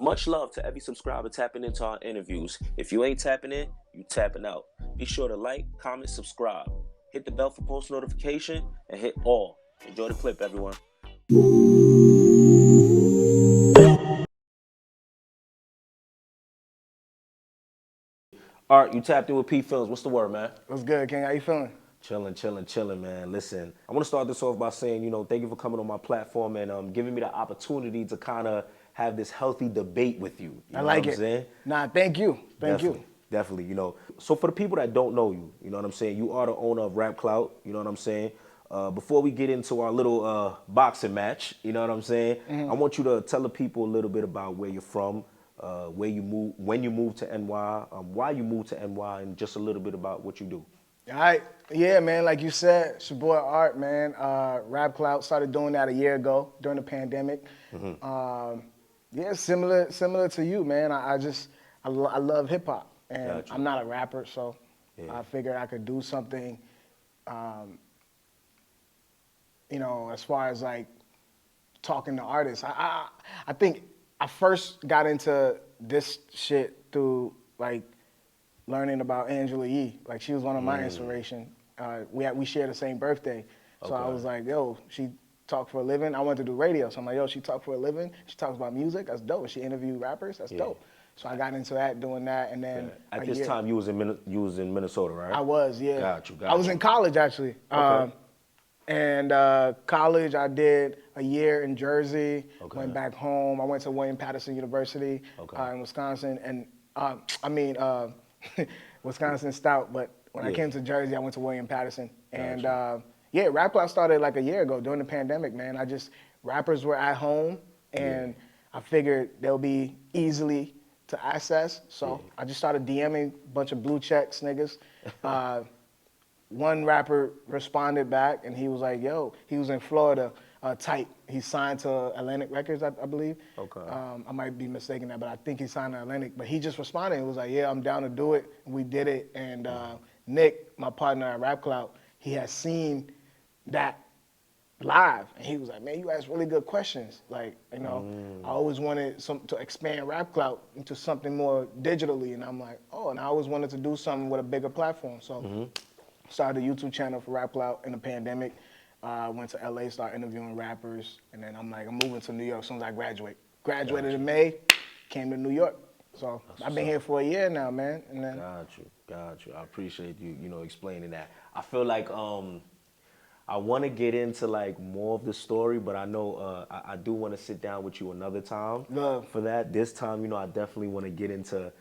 Much love to every subscriber tapping into our interviews. If you ain't tapping in, you tapping out. Be sure to like, comment, subscribe. Hit the bell for post notification and hit all. Enjoy the clip, everyone. Art, you tapped in with PPhilms. What's the word, man? What's good, King? How you feeling? Chilling, man. Listen, I want to start this off by saying, thank you for coming on my platform and giving me the opportunity to kind of have this healthy debate with you. You I know like what I'm it. saying? Nah, thank you. Thank you. Definitely. So for the people that don't know you, you know what I'm saying? You are the owner of Rap Clout, you know what I'm saying? Before we get into our little boxing match, you know what I'm saying? I want you to tell the people a little bit about where you're from, where you move, when you moved to NY, why you moved to NY, and just a little bit about what you do. All right. Yeah, man, like you said, it's your boy Art, man. Rap Clout, started doing that a year ago during the pandemic. Yeah, similar to you, man. I love hip hop, and Gotcha. I'm not a rapper, so Yeah. I figured I could do something, as far as like talking to artists. I think I first got into this shit through like learning about Angela Yee. Like she was one of my inspiration. We share the same birthday, so I Okay. was like, yo, she talked for a living. I wanted to do radio, so I'm like, yo, she talked for a living. She talks about music. That's dope. She interviewed rappers. That's dope. So I got into that, doing that, and then At this time, you was in Minnesota, right? I was, yeah. Got you. I was in college actually. Okay. And college, I did a year in Jersey. Okay. Went back home. I went to William Patterson University in Wisconsin, and Wisconsin Stout. But when I Yeah. came to Jersey, I went to William Patterson. And Gotcha. yeah, Rap Clout started like a year ago during the pandemic, man. Rappers were at home, and I figured they'll be easily to access. So I just started DMing a bunch of blue checks niggas. One rapper responded back, and he was like, yo, he was in Florida, tight. He signed to Atlantic Records, I believe. Okay. I might be mistaken that, but I think he signed to Atlantic. But he just responded and was like, yeah, I'm down to do it. And we did it. And Nick, my partner at Rap Clout, he had seen that live, and he was like, man, you asked really good questions. Like, I always wanted to expand Rap Clout into something more digitally. And I'm like, oh, and I always wanted to do something with a bigger platform. So started a YouTube channel for Rap Clout in the pandemic. Went to LA, started interviewing rappers, and then I'm like, I'm moving to New York as soon as I graduate. Graduated in May, came to New York. So I've been here for a year now, man. And then Got you. I appreciate you, explaining that. I feel like I want to get into like more of the story, but I know I do want to sit down with you another time for that. This time, I definitely want to get into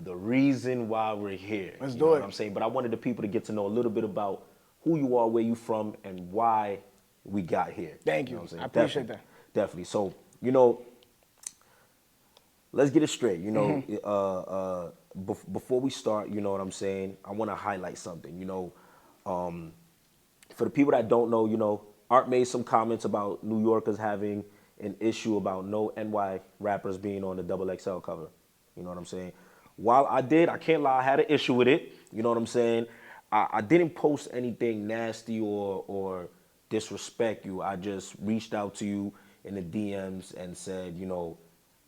the reason why we're here. Let's you do know it. What I'm saying, but I wanted the people to get to know a little bit about who you are, where you from, and why we got here. Thank you. Know what I'm saying? I appreciate that. Definitely. So, let's get it straight. Before we start, you know what I'm saying, I want to highlight something. For the people that don't know, Art made some comments about New Yorkers having an issue about no NY rappers being on the XXL cover. You know what I'm saying? While I can't lie, I had an issue with it. You know what I'm saying? I didn't post anything nasty or disrespect you. I just reached out to you in the DMs and said,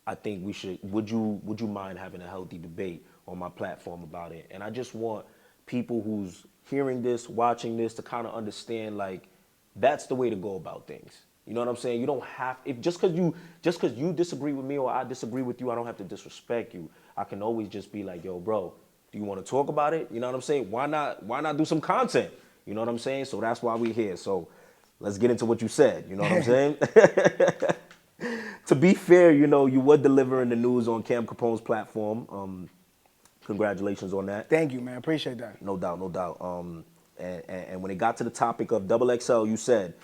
I think we should, would you mind having a healthy debate on my platform about it? And I just want people who's hearing this, watching this, to kind of understand, like, that's the way to go about things. You know what I'm saying? You don't have, if just cause you disagree with me or I disagree with you, I don't have to disrespect you. I can always just be like, yo, bro, do you want to talk about it? You know what I'm saying? Why not do some content? You know what I'm saying? So that's why we're here. So let's get into what you said. You know what I'm saying? To be fair, you were delivering the news on Cam Capone's platform. Congratulations on that. Thank you, man. Appreciate that. No doubt. And when it got to the topic of XXL, you said,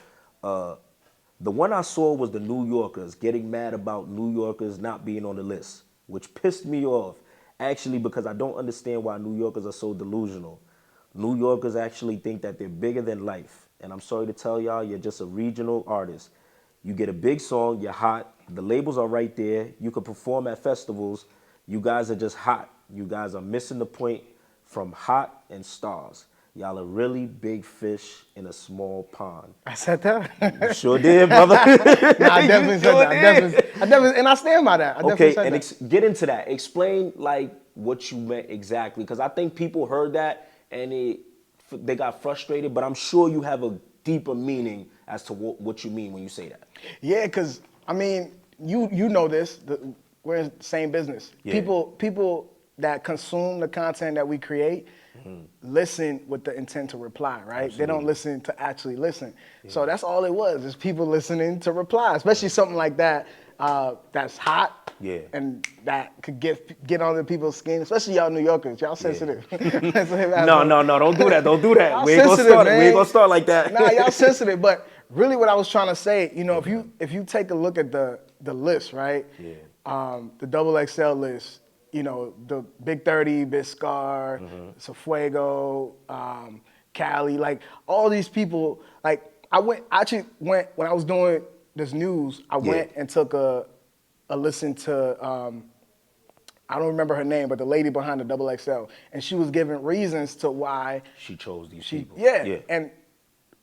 the one I saw was the New Yorkers getting mad about New Yorkers not being on the list, which pissed me off, actually, because I don't understand why New Yorkers are so delusional. New Yorkers actually think that they're bigger than life. And I'm sorry to tell y'all, you're just a regional artist. You get a big song, you're hot, the labels are right there, you can perform at festivals, you guys are just hot. You guys are missing the point from hot and stars. y'all are really big fish in a small pond. I said that. You sure did, brother. Nah, I definitely You said sure that. did. I definitely, and I stand by that. I definitely Okay, said and that. get into that. Explain like what you meant exactly, because I think people heard that and they got frustrated. But I'm sure you have a deeper meaning as to what you mean when you say that. Yeah, because I mean, you know this. We're in the same business. Yeah. People that consume the content that we create listen with the intent to reply, right? They don't Absolutely. listen to actually listen. So that's all it was, is people listening to reply, especially something like that that's hot. Yeah. And that could get under people's skin, especially y'all New Yorkers. Y'all sensitive. No, don't do that. Don't do that. Y'all We ain't gonna sensitive, start. We ain't man. gonna start like that. Nah, y'all sensitive. But really, what I was trying to say, Okay. if you take a look at the list, right? Yeah. The XXL list. The Big 30, Biscar, Safuego, Cali, like all these people. Like I actually went when I was doing this news. I went and took a listen to. I don't remember her name, but the lady behind the XXL, and she was giving reasons to why She chose these people. Yeah, and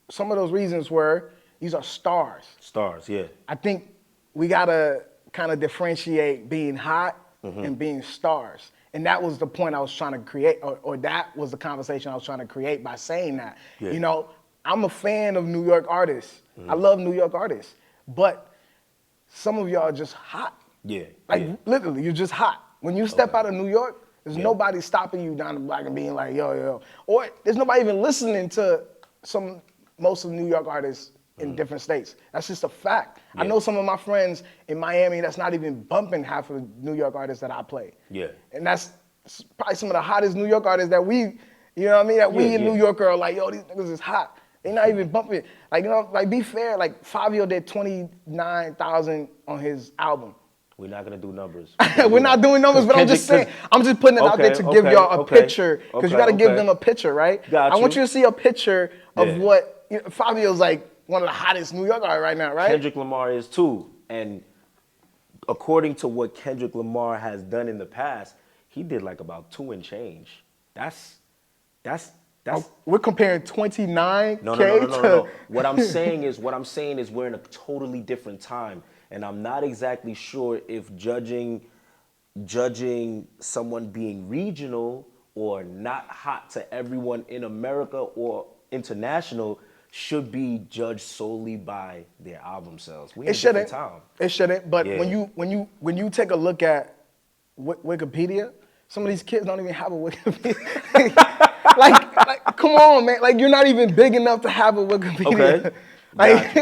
some of those reasons were these are stars. Stars. Yeah. I think we gotta kind of differentiate being hot and being stars, and that was the point I was trying to create, or that was the conversation I was trying to create by saying that. Yeah. I'm a fan of New York artists. I love New York artists, but some of y'all are just hot. Yeah. Like yeah. literally, you're just hot. When you step Okay. out of New York, there's nobody stopping you down the block and being like, yo. Or there's nobody even listening to most of New York artists in different states. That's just a fact. I know some of my friends in Miami that's not even bumping half of the New York artists that I play. Yeah. And that's probably some of the hottest New York artists that we, you know what I mean? That we in New York are like, yo, these niggas is hot. They not even bumping. Like, like be fair, like Fabio did 29,000 on his album. We're not gonna do numbers. We're not doing numbers, but I'm just saying, I'm just putting it out there to give y'all a picture, because you got to give them a picture, right? Got I want you you to see a picture of what Fabio's like, one of the hottest New York artists right now, right? Kendrick Lamar is too, and according to what Kendrick Lamar has done in the past, he did like about 2 and change. That's. We're comparing 29K No. What I'm saying is we're in a totally different time, and I'm not exactly sure if judging someone being regional or not hot to everyone in America or international should be judged solely by their album sales. We in a different time. It shouldn't. But when you take a look at Wikipedia, some of these kids don't even have a Wikipedia. like, come on, man. Like, you're not even big enough to have a Wikipedia. Okay. Like,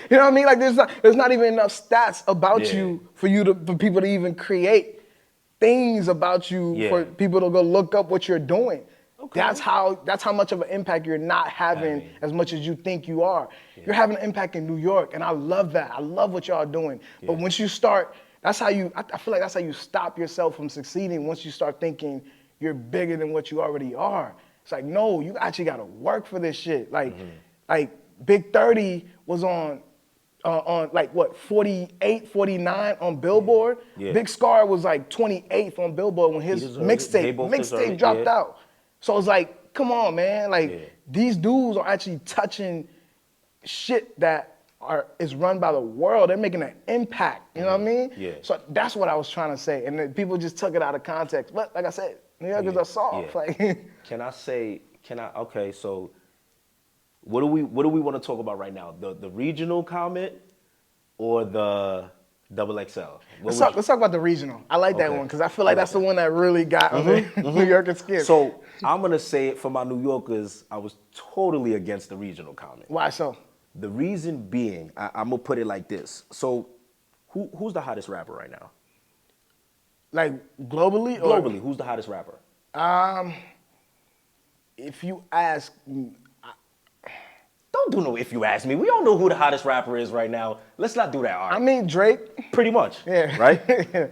you know what I mean? Like, there's not even enough stats about you for people to even create things about you for people to go look up what you're doing. Okay. That's how much of an impact you're not having as much as you think you are. Yeah. You're having an impact in New York, and I love that. I love what y'all are doing. Yeah. But once you start, I feel like that's how you stop yourself from succeeding. Once you start thinking you're bigger than what you already are. It's like, no, you actually got to work for this shit. Like Big 30 was on like what, 48, 49 on Billboard. Yeah. Big Scar was like 28th on Billboard when his mixtape dropped out. So it's like, come on, man. Like these dudes are actually touching shit that is run by the world. They're making an impact. You know what I mean? Yeah. So that's what I was trying to say. And then people just took it out of context. But like I said, New Yorkers are soft. Yeah. Like, okay, so what do we want to talk about right now? The regional comment or the XXL? Let's talk about the regional. I like that one because I feel like that's the one that really got under New Yorkers' skin. So I'm gonna say it for my New Yorkers. I was totally against the regional comment. Why so? The reason being, I'm gonna put it like this. So, who's the hottest rapper right now? Like globally? Globally, who's the hottest rapper? If you ask, don't do no if you ask me. We all know who the hottest rapper is right now. Let's not do that, Art. I mean Drake. Pretty much. Yeah. Right?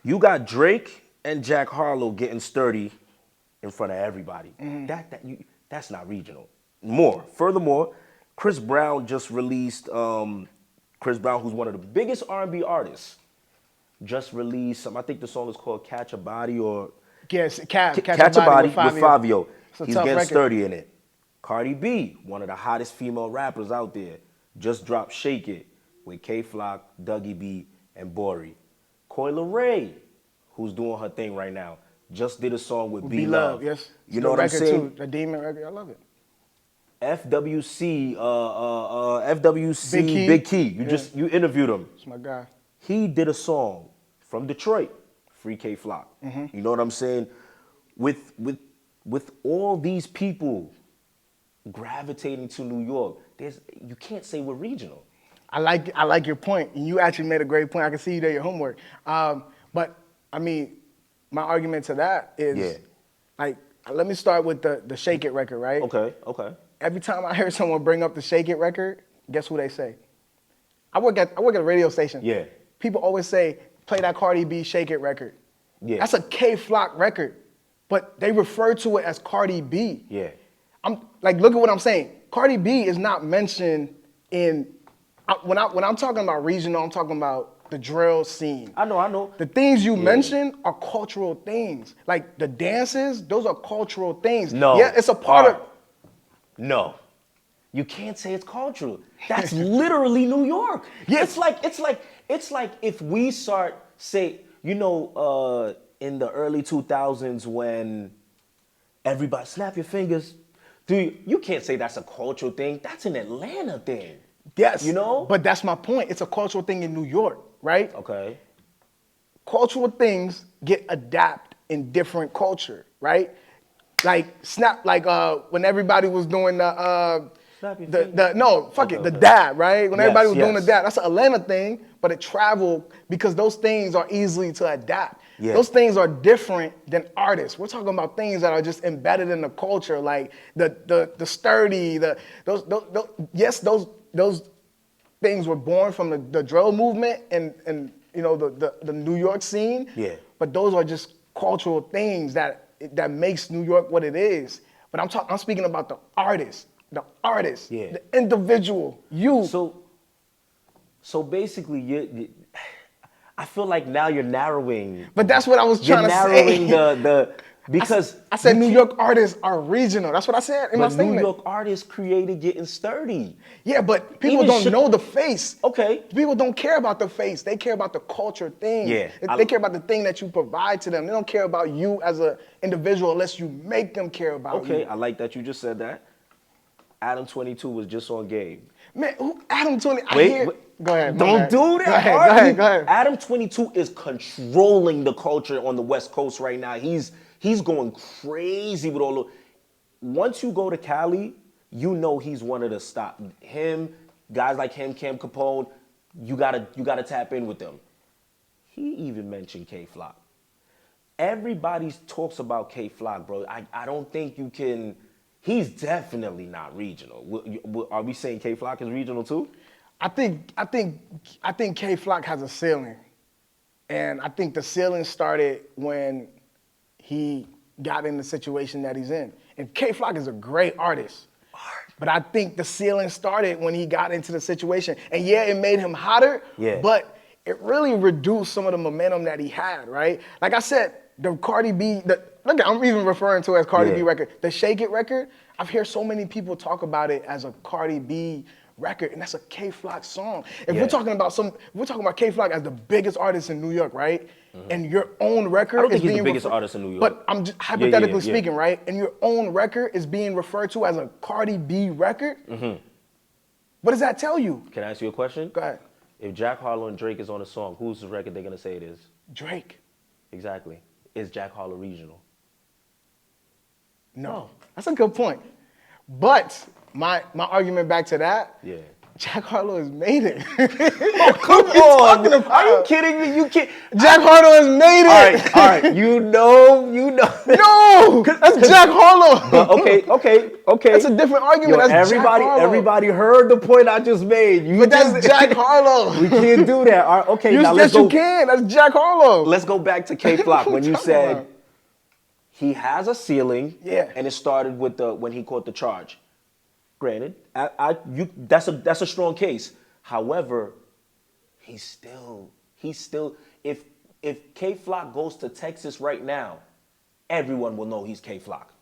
You got Drake and Jack Harlow getting sturdy in front of everybody. Mm-hmm. That's not regional. Furthermore, Chris Brown just released. Chris Brown, who's one of the biggest R&B artists, just released some. I think the song is called "Catch a Body" or Catch a Body with Fabio. He's getting sturdy in it. Cardi B, one of the hottest female rappers out there, just dropped Shake It with K Flock, Dougie B, and Bori. Coyle Ray, who's doing her thing right now, just did a song with B Love. Yes. You know what I'm saying? Too. The Demon record, I love it. FWC, FWC, Big Key. You interviewed him. That's my guy. He did a song from Detroit, Free K Flock. You know what I'm saying? With all these people gravitating to New York, you can't say we're regional. I like your point. And you actually made a great point. I can see you did your homework. But I mean, my argument to that is like, let me start with the Shake It record, right? Okay. Every time I hear someone bring up the Shake It record, guess who they say? I work at a radio station. Yeah. People always say, play that Cardi B Shake It record. Yeah. That's a K Flock record, but they refer to it as Cardi B. Yeah. I'm like, look at what I'm saying. Cardi B is not mentioned in when I'm talking about regional. I'm talking about the drill scene. I know. The things you mentioned are cultural things. Like the dances, those are cultural things. No. Yeah, it's a part of. No. You can't say it's cultural. That's literally New York. Yeah. It's like if we start say, in the early 2000s when everybody snap your fingers, you can't say that's a cultural thing. That's an Atlanta thing. Yes. You know? But that's my point. It's a cultural thing in New York, right? Okay. Cultural things get adapted in different culture, right? Like when everybody was doing the dab, right? When everybody was doing the dab, that's an Atlanta thing, but it traveled because those things are easily to adapt. Yeah. Those things are different than artists. We're talking about things that are just embedded in the culture, like the sturdy, those things were born from the drill movement and the New York scene. Yeah. But those are just cultural things that makes New York what it is. But I'm speaking about the artist, the individual, you. So basically, I feel like now you're narrowing. But that's what I was trying to say. You're narrowing because I said New York artists are regional. That's what I said in my statement. New York artists created Getting Sturdy. Yeah, but people don't know the face. Okay. People don't care about the face. They care about the culture thing. Yeah. They care about the thing that you provide to them. They don't care about you as an individual unless you make them care about you. Okay, I like that you just said that. Adam 22 was just on Game. Man, who Adam 20? Wait. Go ahead. Don't do that. Go ahead. Adam 22 is controlling the culture on the West Coast right now. He's going crazy with all of. Once you go to Cali, you know he's one of the stop. Him, guys like him, Cam Capone, you gotta tap in with them. He even mentioned K Flock. Everybody talks about K Flock, bro. I don't think you can. He's definitely not regional. Are we saying K Flock is regional too? I think K Flock has a ceiling, and I think the ceiling started when he got in the situation that he's in. And K Flock is a great artist, but I think the ceiling started when he got into the situation. And yeah, it made him hotter, but it really reduced some of the momentum that he had, right? Like I said, the Cardi B, look, I'm even referring to it as Cardi B record. The Shake It record, I've heard so many people talk about it as a Cardi B record, and that's a K Flock song. If we're talking about K Flock as the biggest artist in New York, right? And your own record I don't think is he's being the biggest artist in New York. But I'm just hypothetically speaking, right? And your own record is being referred to as a Cardi B record. What does that tell you? Can I ask you a question? Go ahead. If Jack Harlow and Drake is on a song, who's the record they're gonna say it is? Drake. Exactly. Is Jack Harlow regional? No. That's a good point. But my argument back to that, Jack Harlow has made it. Oh, come on. Are you kidding me? You can't. Jack Harlow has made it. All right. You know. No, that's Jack Harlow. Okay. That's a different argument. That's everybody heard the point I just made. But that's Jack Harlow. We can't do that. All right, okay, now let's go. You can. That's Jack Harlow. Let's go back to K Flock when you said he has a ceiling. Yeah. And it started with when he caught the charge. Granted, that's a strong case. However, he's still if K Flock goes to Texas right now, everyone will know he's K Flock.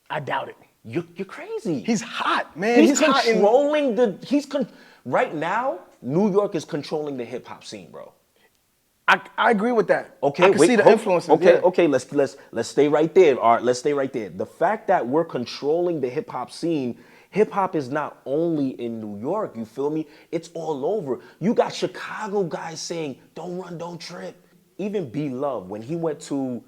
I doubt it. you're crazy. He's hot, man. He's hot controlling right now, New York is controlling the hip hop scene, bro. I agree with that. Okay, I can see the influences. Okay, yeah. okay, let's stay right there. All right, let's stay right there. The fact that we're controlling the hip hop scene, hip hop is not only in New York, you feel me? It's all over. You got Chicago guys saying, "Don't run, don't trip." Even B Love, when he went to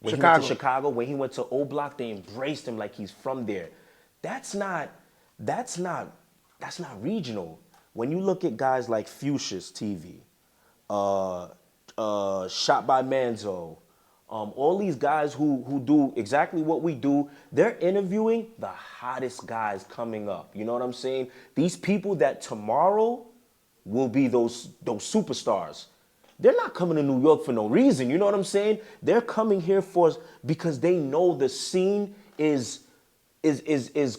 Chicago, when he went to O Block, they embraced him like he's from there. That's not regional. When you look at guys like Fuchsia's TV, Shot by Manzo, all these guys who do exactly what we do, they're interviewing the hottest guys coming up. You know what I'm saying? These people that tomorrow will be those superstars. They're not coming to New York for no reason. You know what I'm saying? They're coming here because they know the scene is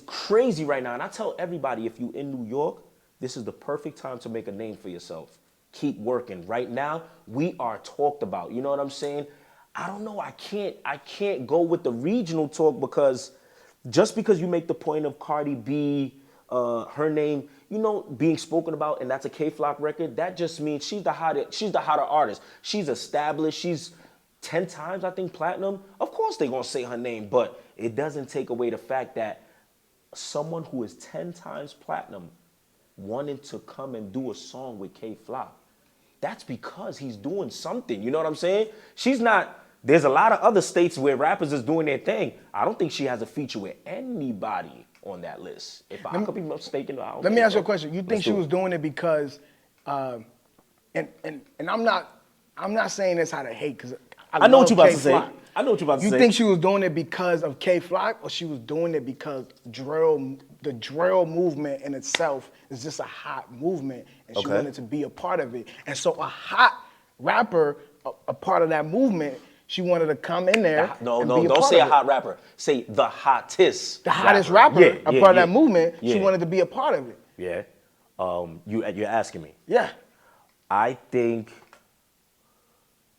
crazy right now. And I tell everybody, if you in New York, this is the perfect time to make a name for yourself. Keep working. Right now, we are talked about. You know what I'm saying? I don't know. I can't go with the regional talk because just because you make the point of Cardi B, her name, you know, being spoken about, and that's a K-Flock record, that just means she's the hotter artist. She's established. She's 10 times, I think, platinum. Of course they're going to say her name, but it doesn't take away the fact that someone who is 10 times platinum wanting to come and do a song with K-Flock, that's because he's doing something. You know what I'm saying? There's a lot of other states where rappers is doing their thing. I don't think she has a feature with anybody on that list. If I could be mistaken, let me ask you a question. You think she was doing it because, and I'm not saying this out of hate because I know what love you're about to K-Flock. say. I know what you're about to say. You think she was doing it because of K-Flock, or she was doing it because the drill movement in itself is just a hot movement, and she wanted to be a part of it. And so a hot rapper, a part of that movement, she wanted to come in there. Don't say a hot rapper. Say the hottest. The hottest rapper, a part of that movement. Yeah. She wanted to be a part of it. Yeah. You're asking me. Yeah. I think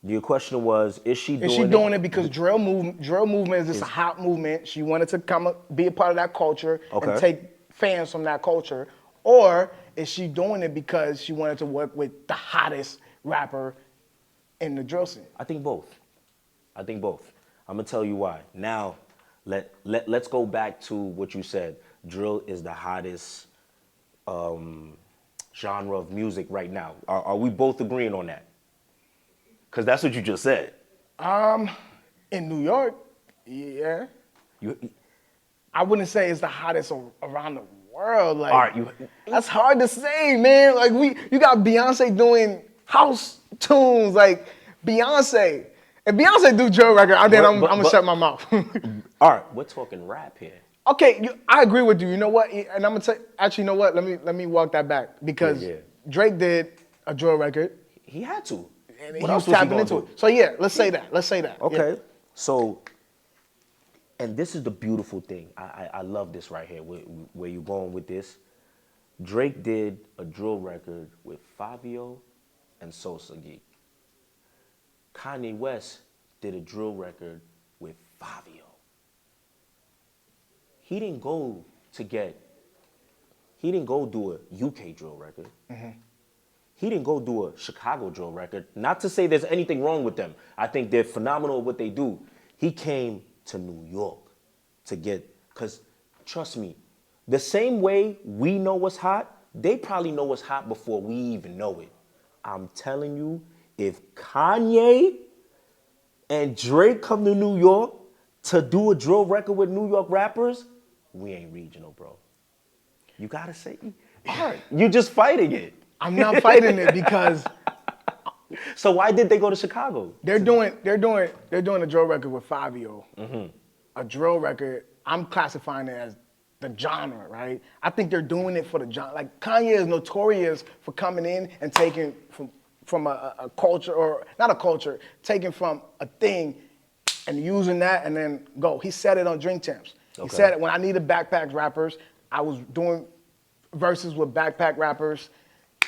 your question was, is she doing it because drill movement is just a hot movement? She wanted to come be a part of that culture and take fans from that culture, or is she doing it because she wanted to work with the hottest rapper in the drill scene? I think both. I'm gonna tell you why. Now, let's go back to what you said. Drill is the hottest genre of music right now. Are we both agreeing on that? Because that's what you just said. In New York, yeah. I wouldn't say it's the hottest around the world. Like, all right, that's hard to say, man. Like you got Beyonce doing house tunes, like Beyonce. If Beyonce do drill record, then I'm gonna shut my mouth. All right, we're talking rap here. Okay, I agree with you. You know what? And I'm gonna tell. Actually, you know what? Let me walk that back because Drake did a drill record. He had to. And he was tapping into it. So yeah, let's say that. Okay. Yeah. So, and this is the beautiful thing. I love this right here. Where you going with this? Drake did a drill record with Fabio and Sosa Geek. Kanye West did a drill record with Fabio. He didn't go do a UK drill record. Mm-hmm. He didn't go do a Chicago drill record. Not to say there's anything wrong with them. I think they're phenomenal at what they do. He came to New York because trust me, the same way we know what's hot, they probably know what's hot before we even know it. I'm telling you, if Kanye and Drake come to New York to do a drill record with New York rappers, we ain't regional, bro. You gotta say, all right, you're just fighting it. I'm not fighting it because. So why did they go to Chicago? They're doing a drill record with Fabio. Mm-hmm. A drill record. I'm classifying it as the genre, right? I think they're doing it for the genre. Like Kanye is notorious for coming in and taking from a culture, or not a culture, taking from a thing and using that and then go. He said it on Drink Champs. Okay. He said it when I needed backpack rappers. I was doing verses with backpack rappers.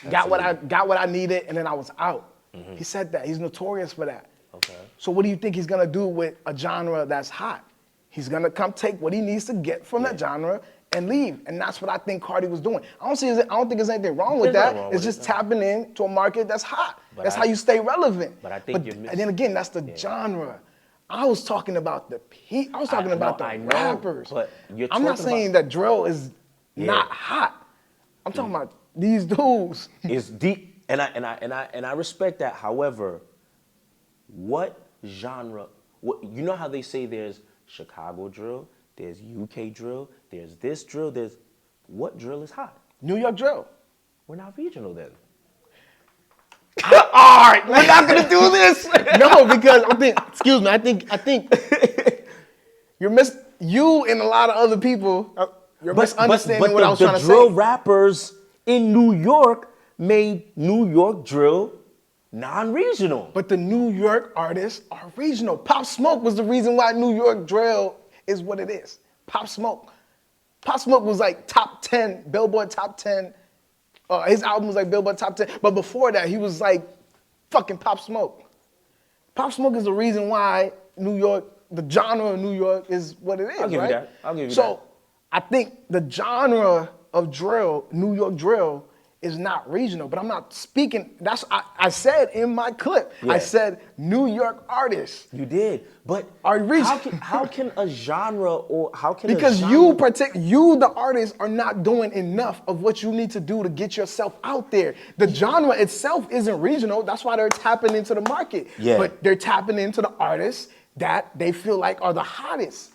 Got what I needed, and then I was out. Mm-hmm. He said that. He's notorious for that. Okay. So what do you think he's gonna do with a genre that's hot? He's gonna come take what he needs to get from that genre and leave. And that's what I think Cardi was doing. I don't think there's anything wrong with There's that. nothing wrong It's with just it, no. tapping into a market that's hot. But That's how you stay relevant. But I think you're and then again, that's the genre. I was talking about I was talking about the rappers. But you're I'm not talking saying that drill is not hot. I'm talking about these dudes. It's deep, and I respect that. However, what genre? You know how they say there's Chicago drill, there's UK drill, there's this drill, there's what drill is hot? New York drill. We're not regional then. All right, we're not gonna do this. No, because I think you and a lot of other people, you're misunderstanding what I was trying to say. The drill rappers in New York made New York drill non-regional. But the New York artists are regional. Pop Smoke was the reason why New York drill is what it is. Pop Smoke. Pop Smoke was like top 10, Billboard top 10. His album was like Billboard top 10. But before that, he was like fucking Pop Smoke. Pop Smoke is the reason why New York, the genre of New York is what it is, I'll give right? you that. I'll give you that. So I think the genre of drill, New York drill, is not regional. But I'm not speaking, I said in my clip, I said New York artists. You did, but are regional. How can a genre or how can because a genre... you the artist are not doing enough of what you need to do to get yourself out there. The genre itself isn't regional. That's why they're tapping into the market. Yeah. But they're tapping into the artists that they feel like are the hottest.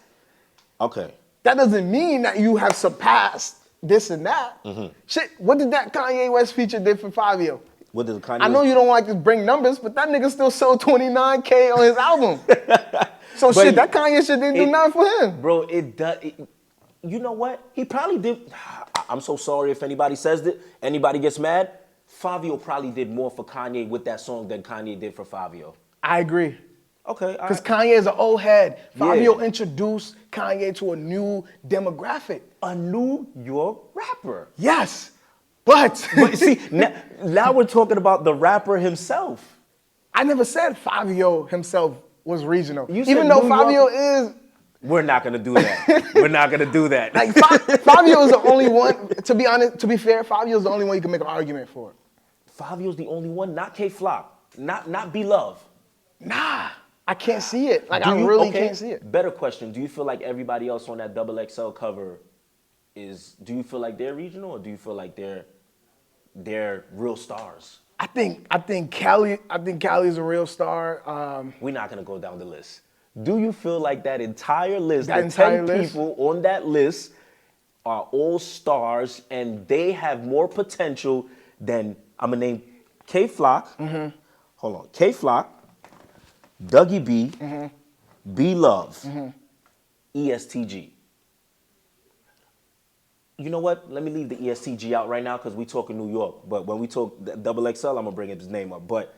Okay. That doesn't mean that you have surpassed this and that. Shit, what did that Kanye West feature did for Fabio? What did Kanye? I know you don't like to bring numbers, but that nigga still sold 29K on his album. So shit, that Kanye shit didn't do nothing for him. Bro, it does. You know what? He probably did. I'm so sorry if anybody says that. Anybody gets mad. Fabio probably did more for Kanye with that song than Kanye did for Fabio. I agree. Okay. Because Kanye is an old head. Fabio introduced Kanye to a new demographic. A New York rapper. Yes, but see, now we're talking about the rapper himself. I never said Fabio himself was regional. Even though Fabio is... We're not gonna do that. We're not gonna do that. Like Fabio is the only one, to be honest, to be fair, Fabio is the only one you can make an argument for. Fabio's the only one, not K-Flock, not B-Love. Nah. I can't see it. Like, I really can't see it. Better question. Do you feel like everybody else on that XXL cover do you feel like they're regional or do you feel like they're real stars? I think Cali is a real star. We're not going to go down the list. Do you feel like that entire list, the 10 people on that list are all stars and they have more potential than, I'm going to name K-Flock. Hold on. K-Flock. Dougie B, B-Love, ESTG. You know what? Let me leave the ESTG out right now because we talking New York. But when we talk XXL, I'm going to bring his name up. But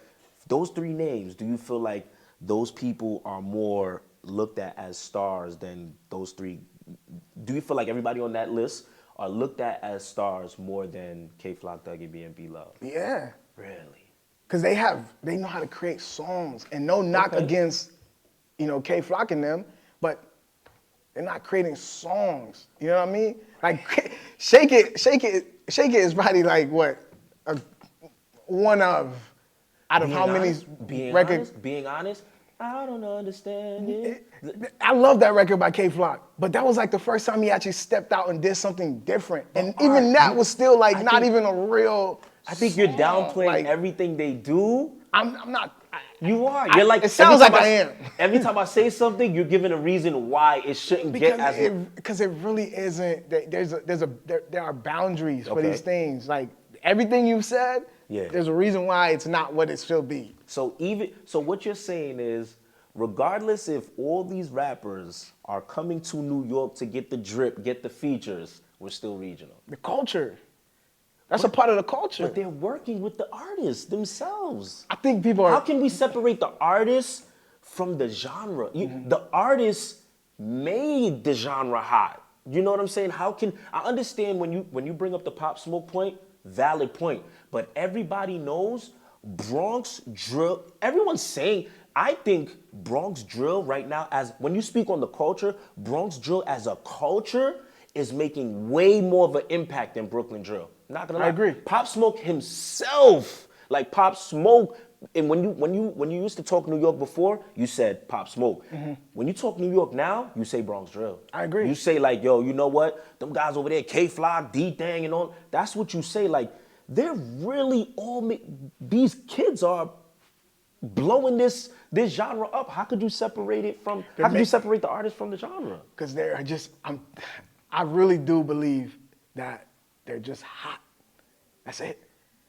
those three names, do you feel like those people are more looked at as stars than those three? Do you feel like everybody on that list are looked at as stars more than K-Flock, Dougie B, and B-Love? Yeah. Really? Because they know how to create songs. And no knock against, K-Flock and them, but they're not creating songs. You know what I mean? Like, Shake It is probably like, what, one of, out of how many records? Being honest, I don't understand it. I love that record by K-Flock, but that was like the first time he actually stepped out and did something different. And even that was still like not even a real I think you're downplaying everything they do. I'm not. You are. You're like. It sounds like I am. Every time I say something, you're giving a reason why it shouldn't get as. Because it really isn't. There are boundaries for these things. Like everything you've said. Yeah. There's a reason why it's not what it should be. So what you're saying is, regardless if all these rappers are coming to New York to get the drip, get the features, we're still regional. The culture. That's a part of the culture. But they're working with the artists themselves. I think people are... How can we separate the artists from the genre? The artists made the genre hot. You know what I'm saying? How can... I understand when you bring up the Pop Smoke point, valid point. But everybody knows Bronx drill... Everyone's saying I think Bronx drill right now, as when you speak on the culture, Bronx drill as a culture is making way more of an impact than Brooklyn drill. Not gonna lie. I agree. Pop Smoke himself, like Pop Smoke, and when you used to talk New York before, you said Pop Smoke. When you talk New York now, you say Bronx drill. I agree. You say like, yo, you know what? Them guys over there, K-Flock, D-Thang and all, that's what you say. Like, they're really these kids are blowing this genre up. How could you separate it from, how could you separate the artist from the genre? Because they're just, I really do believe that they're just hot. That's it.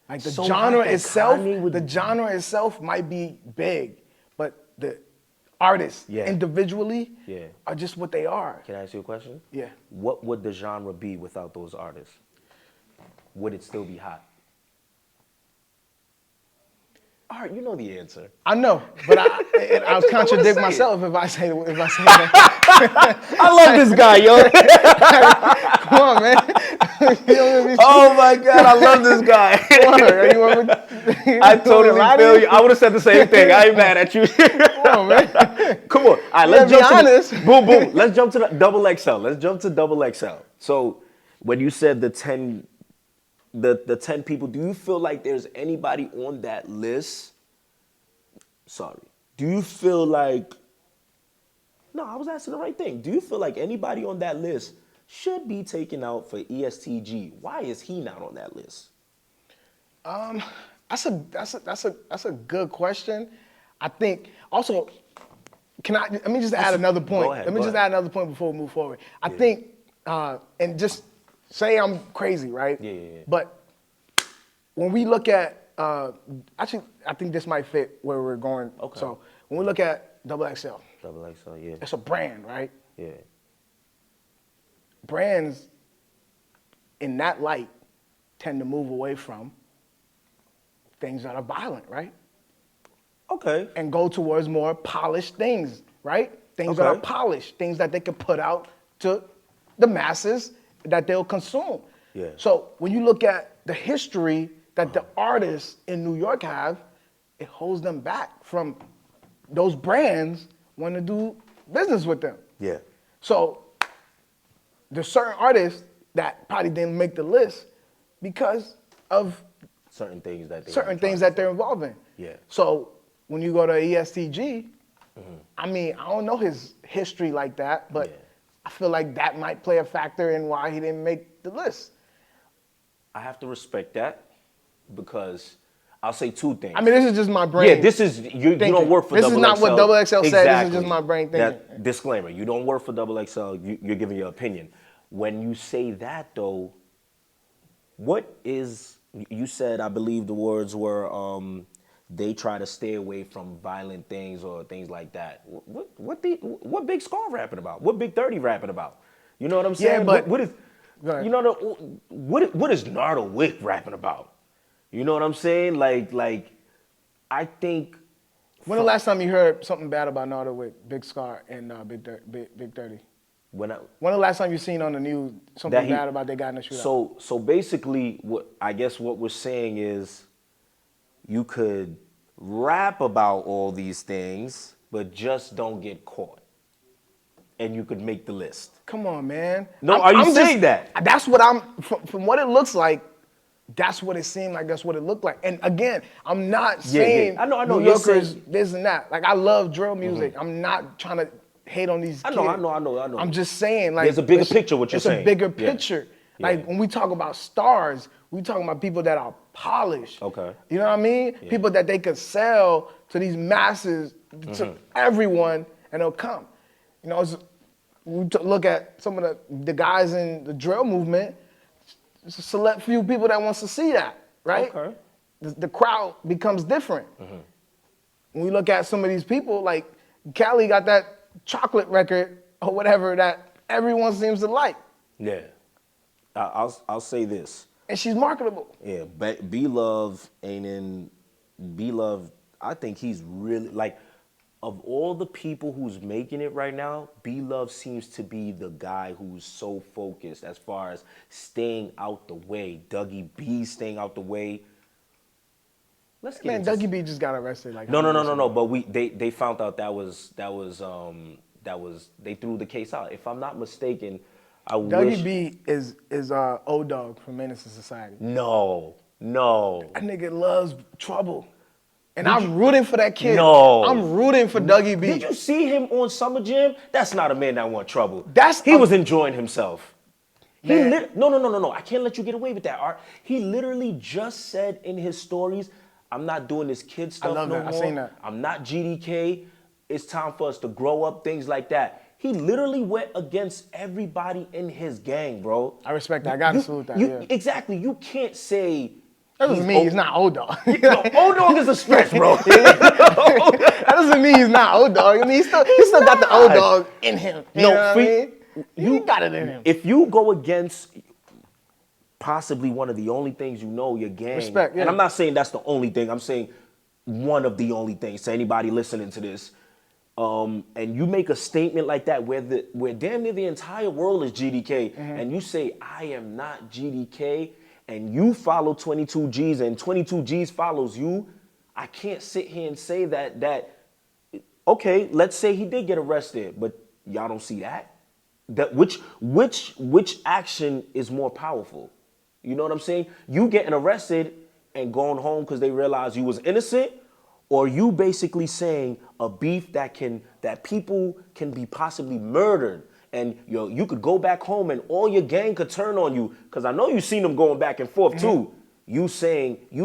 Like the So genre hot that itself, Kanye would- the genre itself might be big, but the artists individually are just what they are. Can I ask you a question? Yeah. What would the genre be without those artists? Would it still be hot? All right, you know the answer. I know, but I'll contradict say myself if I say that. I love this guy, yo. Come on, man. You don't be Oh my God, I love this guy. I totally feel you. I would have said the same thing. I ain't mad at you. Come on, man. Come on. All right, You let's gotta jump be honest. boom, boom. Let's jump to the double XL. Let's jump to double XL. So when you said the 10 people, do you feel like there's anybody on that list? Sorry. Do you feel like, no, I was asking the right thing. Do you feel like anybody on that list should be taken out for ESTG? Why is he not on that list? That's a good question. I think also, let me just add another point. Go ahead, Let me just add another point before we move forward. I think, and just say I'm crazy, right? Yeah. But when we look at, actually, I think this might fit where we're going. Okay. So when we look at Double XL, Double XL, yeah. it's a brand, right? Yeah. Brands in that light tend to move away from things that are violent, right? Okay. And go towards more polished things, right? Things that are polished, things that they can put out to the masses that they'll consume. Yeah. So when you look at the history that the artists in New York have, it holds them back from those brands wanting to do business with them. Yeah. So there's certain artists that probably didn't make the list because of Certain things that they're involved in. Yeah. So when you go to ESTG, I mean, I don't know his history like that, but I feel like that might play a factor in why he didn't make the list. I have to respect that because I'll say two things. I mean, this is just my brain. Yeah, this is, you don't work for This Double XL. is not what Double XL said. This is just my brain thinking. That disclaimer, you don't work for Double XL, you're giving your opinion. When you say that though, what is, you said, I believe the words were, they try to stay away from violent things or things like that. What Big Scar rapping about? What Big 30 rapping about? You know what I'm saying? Yeah, but what is, you know, what is Nardo Wick rapping about? You know what I'm saying? Like, I think. When the last time you heard something bad about Nardo with Big Scar and Big 30? When the last time you seen on the news something bad about they got in the shootout? So basically, what we're saying is, you could rap about all these things, but just don't get caught, and you could make the list. Come on, man. No, are you saying that? That's what from what it looks like. That's what it seemed like. That's what it looked like. And again, I'm not saying I know. New Yorkers this and that. Like, I love drill music. I'm not trying to hate on these kids. I know. I'm just saying, like, there's a bigger picture. What you're saying? It's a bigger picture. Yeah. Like, when we talk about stars, we talking about people that are polished. Okay. You know what I mean? Yeah. People that they could sell to these masses, to everyone, and they'll come. You know, we look at some of the guys in the drill movement. It's a select few people that wants to see that, right? Okay. The crowd becomes different. When we look at some of these people, like Cali got that chocolate record or whatever that everyone seems to like. Yeah. I'll say this. And she's marketable. Yeah, B-Love ain't in. B-Love, I think he's really, like, of all the people who's making it right now, B-Love seems to be the guy who's so focused as far as staying out the way. Dougie B staying out the way. Let's get Man, into Dougie B just got arrested. Like, no. But they found out they threw the case out. If I'm not mistaken, I wish. Dougie B is old dog from Menace to Society. No. That nigga loves trouble. And I'm rooting for that kid. No. I'm rooting for Dougie B. Did you see him on Summer Jam? That's not a man that want trouble. He was enjoying himself. Man. No. I can't let you get away with that, Art. He literally just said in his stories, I'm not doing this kid stuff no more. I seen that. I'm not GDK. It's time for us to grow up, things like that. He literally went against everybody in his gang, bro. I respect that. I gotta salute that, yeah. Exactly. You can't say... That doesn't mean he's not old dog. No, old dog is a stretch, bro. That doesn't mean he's not old dog. I mean, he still got the old dog in him. You know what I mean? You got it in him. If you go against possibly one of the only things you know, your gang. Respect, yeah. And I'm not saying that's the only thing. I'm saying one of the only things to anybody listening to this. And you make a statement like that where damn near the entire world is GDK, and you say, I am not GDK, and you follow 22 G's and 22 G's follows you, I can't sit here and say that okay, let's say he did get arrested, but y'all don't see that? That which action is more powerful? You know what I'm saying? You getting arrested and going home because they realize you was innocent, or you basically saying a beef that people can be possibly murdered, and you could go back home and all your gang could turn on you, because I know you seen them going back and forth too. You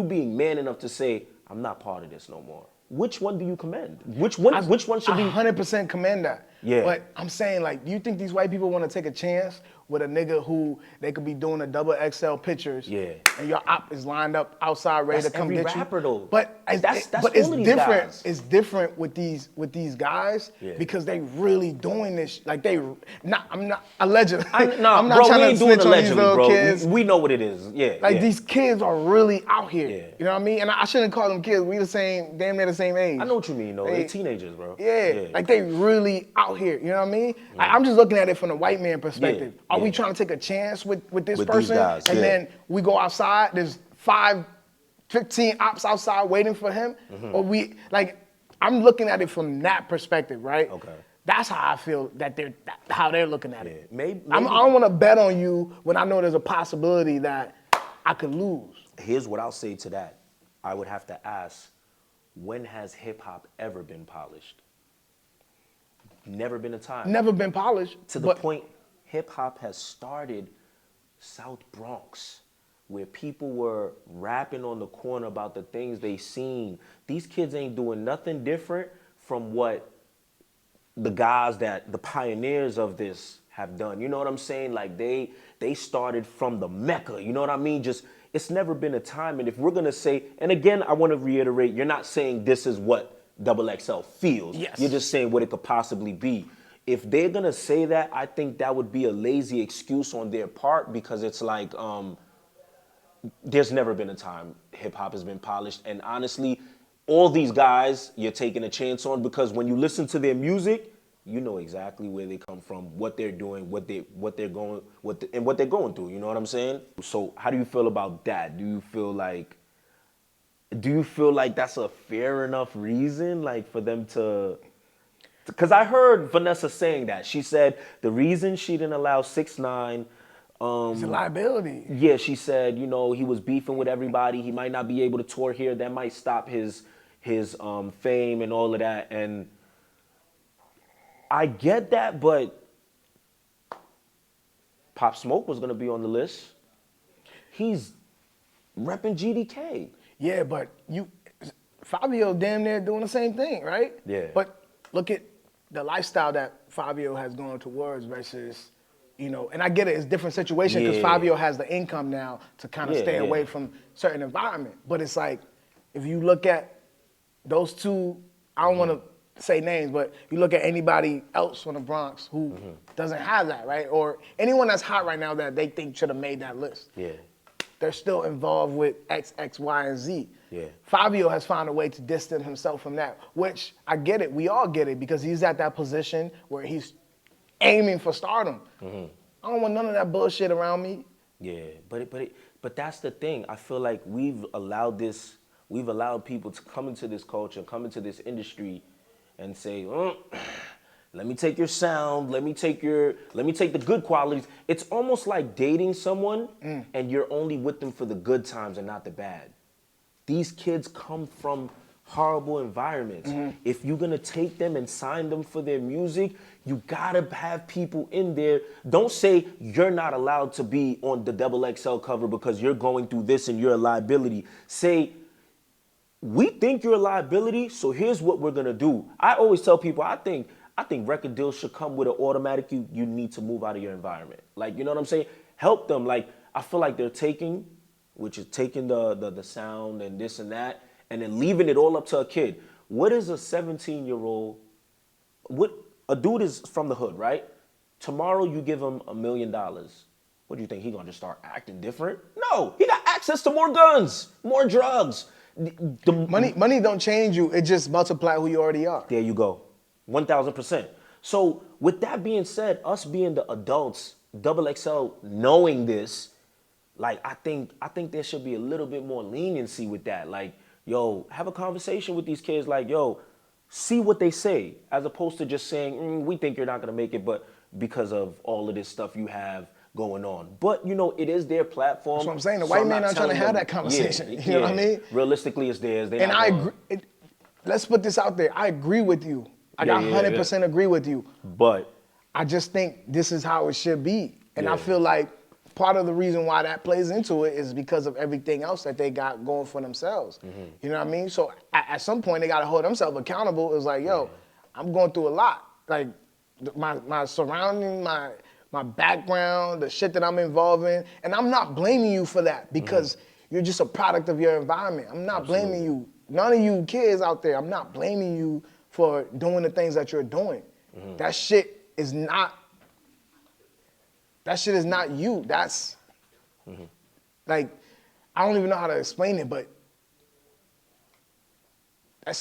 being man enough to say, I'm not part of this no more. Which one do you commend? Which one should be? 100% commend that. Yeah. But I'm saying, like, do you think these white people want to take a chance with a nigga who they could be doing a XXL pictures? Yeah. And your op is lined up outside ready to come every get rapper, you. though. But That's but all it's of these different. guys. It's different with these guys because they really doing this. Like I'm not allegedly. I'm not bro, trying we ain't to doing snitch on these allegedly, little bro. kids. We know what it is. Yeah. Like yeah. these kids are really out here. Yeah. You know what I mean? And I shouldn't call them kids. We damn near the same age. I know what you mean, though. They teenagers, bro. Yeah, like they really out here. You know what I mean? I'm just looking at it from the white man perspective. Are we trying to take a chance with this With person? these guys, and then we go outside, there's 15 ops outside waiting for him? Or I'm looking at it from that perspective, right? Okay. That's how I feel how they're looking at it. Maybe. I don't want to bet on you when I know there's a possibility that I could lose. Here's what I'll say to that. I would have to ask, when has hip hop ever been polished? Never been a time. Never been polished. To the point, hip hop has started South Bronx, where people were rapping on the corner about the things they seen. These kids ain't doing nothing different from what the guys the pioneers of this have done. You know what I'm saying? Like they started from the Mecca. You know what I mean? Just, it's never been a time. And if we're gonna say, and again, I want to reiterate, you're not saying this is what XXL feels. Yes. You're just saying what it could possibly be. If they're gonna say that, I think that would be a lazy excuse on their part, because it's like, there's never been a time hip hop has been polished. And honestly, all these guys you're taking a chance on, because when you listen to their music, you know exactly where they come from, what they're doing, what they're going through. You know what I'm saying? So how do you feel about that? Do you feel like that's a fair enough reason, like, for them to? Because I heard Vanessa saying that. She said the reason she didn't allow 6ix9ine. It's a liability. Yeah, she said, he was beefing with everybody. He might not be able to tour here. That might stop his fame and all of that. And I get that, but Pop Smoke was gonna be on the list. He's repping GDK. Yeah, but Fabio damn near doing the same thing, right? Yeah. But look at the lifestyle that Fabio has gone towards versus, and I get it, it's a different situation because Fabio has the income now to kind of stay away from certain environment. But it's like, if you look at those two, I don't want to say names, but you look at anybody else from the Bronx who doesn't have that, right? Or anyone that's hot right now that they think should have made that list. Yeah. They're still involved with X, Y, and Z. Yeah. Fabio has found a way to distance himself from that, which I get it. We all get it because he's at that position where he's aiming for stardom. I don't want none of that bullshit around me. Yeah, but that's the thing. I feel like we've allowed this we've allowed people to come into this culture, come into this industry, and say, let me take your sound, let me take the good qualities. It's almost like dating someone and you're only with them for the good times and not the bad. These kids come from horrible environments. If you're gonna take them and sign them for their music, you gotta have people in there. Don't say you're not allowed to be on the XXL cover because you're going through this and you're a liability. Say, we think you're a liability, so here's what we're gonna do. I always tell people, I think record deals should come with an automatic, you need to move out of your environment. Like, you know what I'm saying? Help them. Like, I feel like they're taking the sound and this and that, and then leaving it all up to a kid. What is a 17-year-old, a dude is from the hood, right? Tomorrow you give him $1 million. What do you think, he gonna just start acting different? No, he got access to more guns, more drugs. Money don't change you, it just multiply who you already are. There you go, 1,000%. So with that being said, us being the adults, XXL knowing this, like I think there should be a little bit more leniency with that. Like, yo, have a conversation with these kids. Like, yo, see what they say, as opposed to just saying, we think you're not gonna make it, but because of all of this stuff you have going on. But you know, it is their platform. That's what I'm saying. The so white I'm man not trying to have them- that conversation. Yeah, You know what I mean? Realistically, it's theirs. And I agree. Let's put this out there. I agree with you. I 100% agree with you. But I just think this is how it should be. And I feel like part of the reason why that plays into it is because of everything else that they got going for themselves. You know what I mean? So at some point, they got to hold themselves accountable. It's like, yo, I'm going through a lot. Like, my surrounding, my background, the shit that I'm involved in. And I'm not blaming you for that because you're just a product of your environment. I'm not blaming you. None of you kids out there, I'm not blaming you for doing the things that you're doing. That shit is not you. That's like, I don't even know how to explain it, but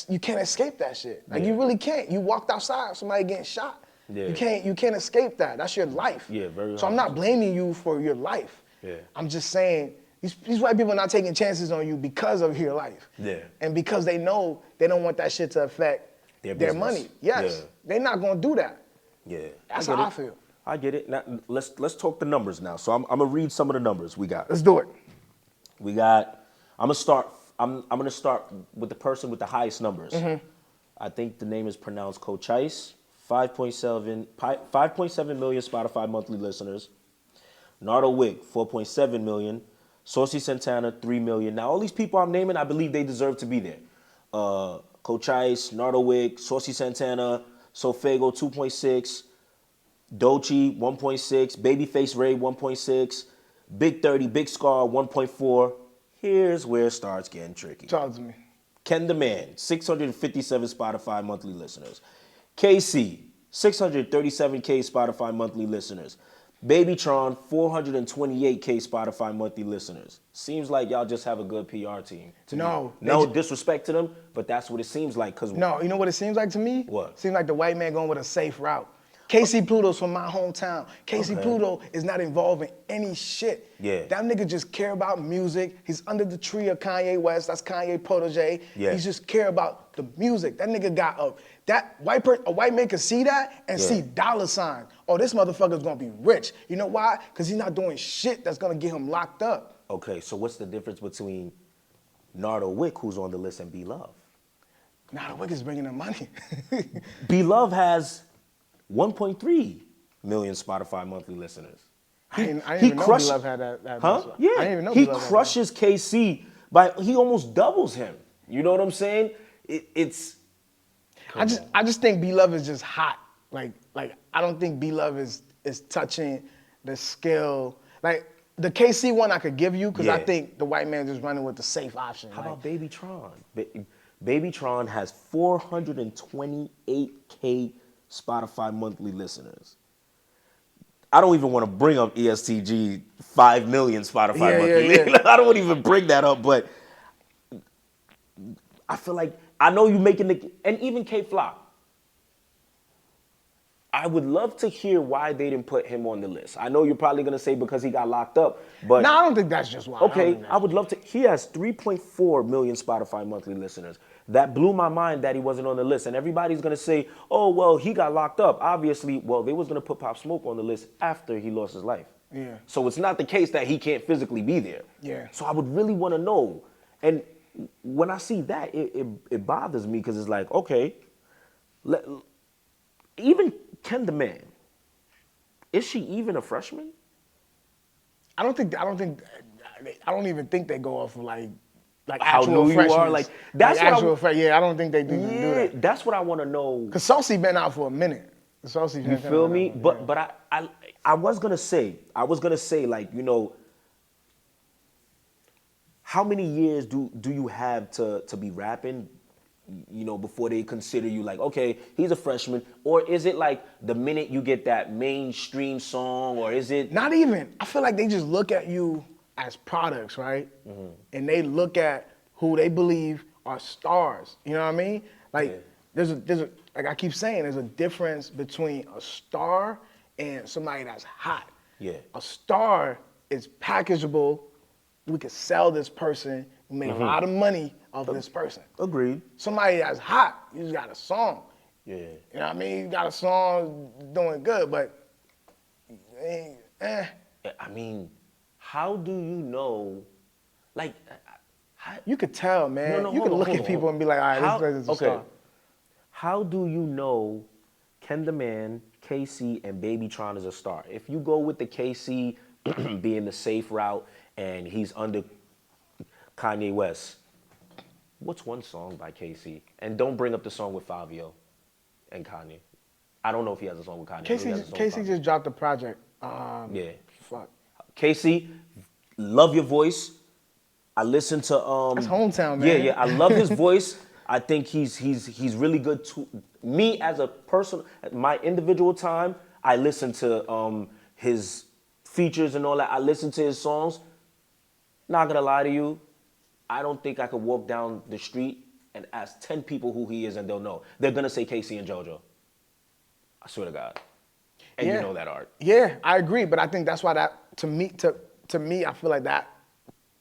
you can't escape that shit. Like, you really can't. You walked outside, somebody getting shot. Yeah. You can't escape that. That's your life. Yeah, very So I'm not blaming you for your life. Yeah. I'm just saying, these white people are not taking chances on you because of your life. Yeah. And because they know they don't want that shit to affect their business. money. Yes. Yeah. They're not gonna do that. yeah, That's get how it. I feel. I get it. Now let's talk the numbers now. So I'm gonna read some of the numbers we got. Let's do it. We got. I'm gonna start with the person with the highest numbers. I think the name is pronounced Cochise. 5.7 million Spotify monthly listeners. Nardo Wick, 4.7 million. Saucy Santana, 3 million. Now all these people I'm naming, I believe they deserve to be there. Cochise, Nardo Wick, Saucy Santana, Sofego, 2.6. Doechii, 1.6. Babyface Ray, 1.6. Big 30, Big Scar, 1.4. Here's where it starts getting tricky. Talk to me. Ken the Man, 657 Spotify monthly listeners. KC, 637K Spotify monthly listeners. Babytron, 428K Spotify monthly listeners. Seems like y'all just have a good PR team. No. No disrespect to them, but that's what it seems like. No, you know what it seems like to me? What? Seems like the white man going with a safe route. KC Pluto's from my hometown. KC Pluto is not involved in any shit. Yeah. That nigga just care about music. He's under the tree of Kanye West. That's Kanye protege. Yeah. He just care about the music. That nigga got a white man can see that and see dollar sign. Oh, this motherfucker's gonna be rich. You know why? Because he's not doing shit that's gonna get him locked up. Okay, so what's the difference between Nardo Wick, who's on the list, and B Love? Nah, the Wick is bringing him money. B Love has 1.3 million Spotify monthly listeners. I didn't even know B-Love had that Huh? much. Yeah. I didn't even know He B-Love had crushes KC he almost doubles him. You know what I'm saying? It's. I just think B-Love is just hot. Like I don't think B-Love is touching the skill. Like the KC one I could give you because I think the white man just running with the safe option. How about Babytron? Babytron has 428K Spotify monthly listeners. I don't even want to bring up ESTG 5 million Spotify monthly. I don't even bring that up, but I feel like I know you making and even K Flop. I would love to hear why they didn't put him on the list. I know you're probably gonna say because he got locked up, but No, I don't think that's just why. okay, I would love to. He has 3.4 million Spotify monthly listeners. That blew my mind that he wasn't on the list. And everybody's gonna say, oh, well, he got locked up. Obviously, well, they was gonna put Pop Smoke on the list after he lost his life. Yeah. So it's not the case that he can't physically be there. Yeah. So I would really wanna know. And when I see that, it bothers me because it's like, okay, even Ken the Man, is she even a freshman? I don't even think they go off of like How actual new you are, freshmen. like that's what Yeah, I don't think they do yeah, that. that's what I want to know. Cause Saucy been out for a minute. You feel me? But I was gonna say like, you know, how many years do you have to be rapping, you know, before they consider you like, okay, he's a freshman? Or is it like the minute you get that mainstream song, or is it? Not even. I feel like they just look at you as products, right? Mm-hmm. And they look at who they believe are stars. You know what I mean? Like Yeah. there's a like I keep saying, there's a difference between a star and somebody that's hot. Yeah. A star is packageable. We could sell this person, we make a lot of money off this person. Agreed. Somebody that's hot, you just got a song. Yeah. You know what I mean? You got a song doing good, but I mean, how do you know? Like, you could tell, man. No, you hold can on, look hold at on, people hold on. and be like, all right, How- this person's a okay. star. How do you know Ken the Man, KC, and Babytron is a star? If you go with the KC being the safe route and he's under Kanye West, what's one song by KC? And don't bring up the song with Fabio and Kanye. I don't know if he has a song with Kanye. I know he has a song with Casey Fabio. just dropped a project. Yeah. Fuck. KC, love your voice. I listen to That's hometown, man. Yeah, I love his voice. I think he's really good to me as a person. My individual time, I listen to his features and all that. I listen to his songs. Not gonna lie to you, I don't think I could walk down the street and ask 10 people who he is and they'll know. They're gonna say Casey and JoJo. I swear to God. And you know that art. Yeah, I agree, but I think that's why that to me, I feel like that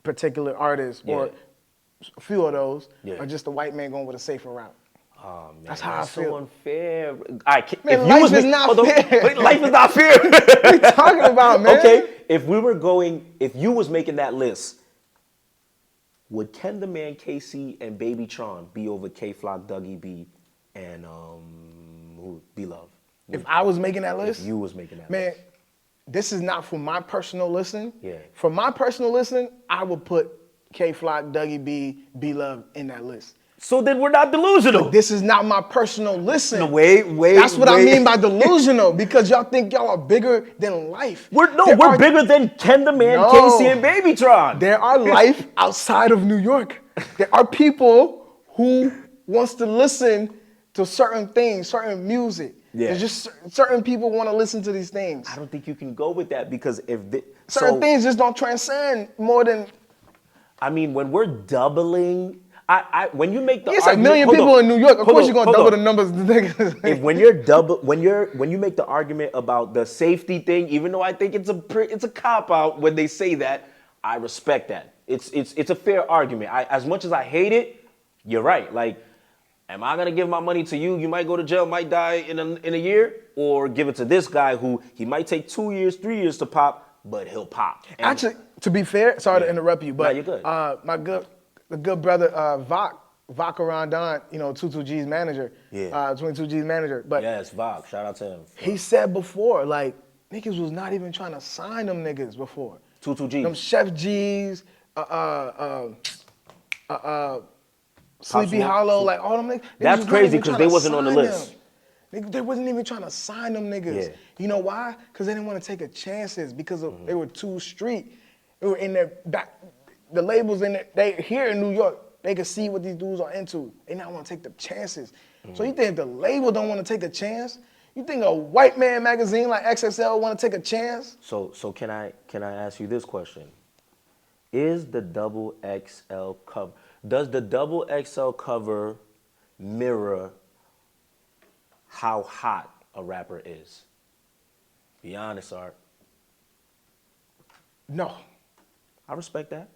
particular artist or a few of those are just a white man going with a safer route. Oh man, That's how I so feel. unfair. Man, life is not fair. Wait, life is not fair. What are you talking about, man? Okay, if you was making that list, would Ken the Man, KC, and Babytron be over K Flock, Dougie B, and who? B Love? If I was making that list, If you was making that man, list. this is not for my personal listen. Yeah. For my personal listen, I would put K Flock, Dougie B, B Love in that list. So then we're not delusional. This is not my personal listen. No, wait. That's what I mean by delusional, because y'all think y'all are bigger than life. We're There bigger than Ken the Man, No. KC, and Babytron. There are life outside of New York. There are people who wants to listen to certain things, certain music. Yeah. There's just certain people want to listen to these things. I don't think you can go with that because Certain things just don't transcend more than. I mean, when we're doubling, when you make the It's a argument, million hold people on, in New York. Of hold course, on, you're gonna hold double on. the numbers. If when you make the argument about the safety thing, even though I think it's a cop out when they say that, I respect that. It's a fair argument. As much as I hate it, you're right. Like, am I gonna give my money to you? You might go to jail, might die in a year, or give it to this guy who he might take 2 years, 3 years to pop, but he'll pop. And Actually, to be fair, sorry to interrupt you, but you're good. The good brother Vok Rondon, 22G's manager, Yeah. 22G's manager, but yes, Vox, shout out to him. he said before, like, niggas was not even trying to sign them niggas before. 22G. Them Chef G's, Sleepy Smoke. Hollow, like all them niggas. That's was not crazy even 'cause trying they to wasn't on the sign list. them. They wasn't even trying to sign them niggas. Yeah. You know why? Because they didn't want to take a chances because they were too street. They were in their back. The labels they here in New York, they could see what these dudes are into. They not want to take the chances. So you think if the label don't want to take a chance? You think a white man magazine like XXL want to take a chance? So can I ask you this question? Is the double XL cover, does the double XL cover mirror how hot a rapper is? Be honest, Art. No. I respect that.